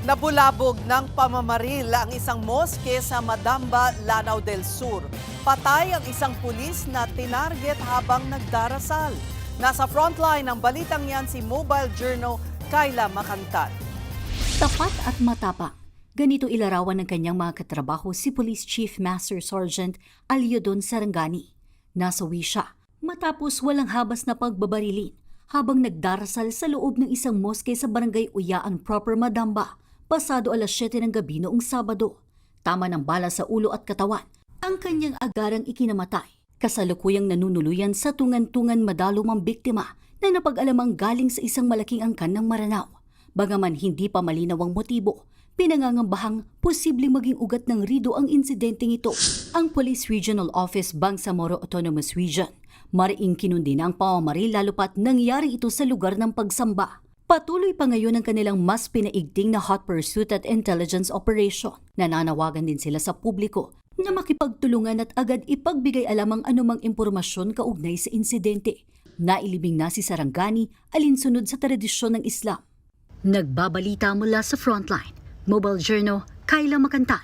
Nabulabog ng pamamaril ang isang moske sa Madamba, Lanao del Sur. Patay ang isang pulis na tinarget habang nagdarasal. Nasa frontline ng balitang yan si Mobile Journal Kayla Makantan. Tapat at matapang. Ganito ilarawan ng kanyang mga katrabaho si Police Chief Master Sergeant Aliodon Sarangani. Nasawi siya matapos walang habas na pagbabarilin habang nagdarasal sa loob ng isang moske sa Barangay Uyaan Proper, Madamba, pasado alas 7 ng gabi noong Sabado. Tama ng bala sa ulo at katawan ang kanyang agarang ikinamatay. Kasalukuyang nanunuluyan sa tungan-tungan madalumang biktima na napag-alamang galing sa isang malaking angkan ng Maranao. Bagaman hindi pa malinaw ang motibo, pinangangambahang posibleng maging ugat ng rido ang insidenteng ito. Ang Police Regional Office Bangsamoro Autonomous Region mariing kinundi na ang pamamaril lalo pat nangyari ito sa lugar ng pagsamba. Patuloy pa ngayon ang kanilang mas pinaigting na hot pursuit at intelligence operation. Nananawagan din sila sa publiko na makipagtulungan at agad ipagbigay alam ang anumang impormasyon kaugnay sa insidente. Nailibing na si Sarangani alinsunod sa tradisyon ng Islam. Nagbabalita mula sa frontline. Mobile Journal, Kayla Makantan.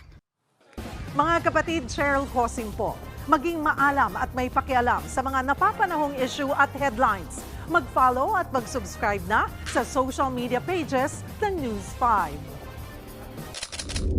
Mga kapatid, Cheryl Cosing po. Maging maalam at may pakialam sa mga napapanahong issue at headlines. Mag-follow at mag-subscribe na sa social media pages ng News 5.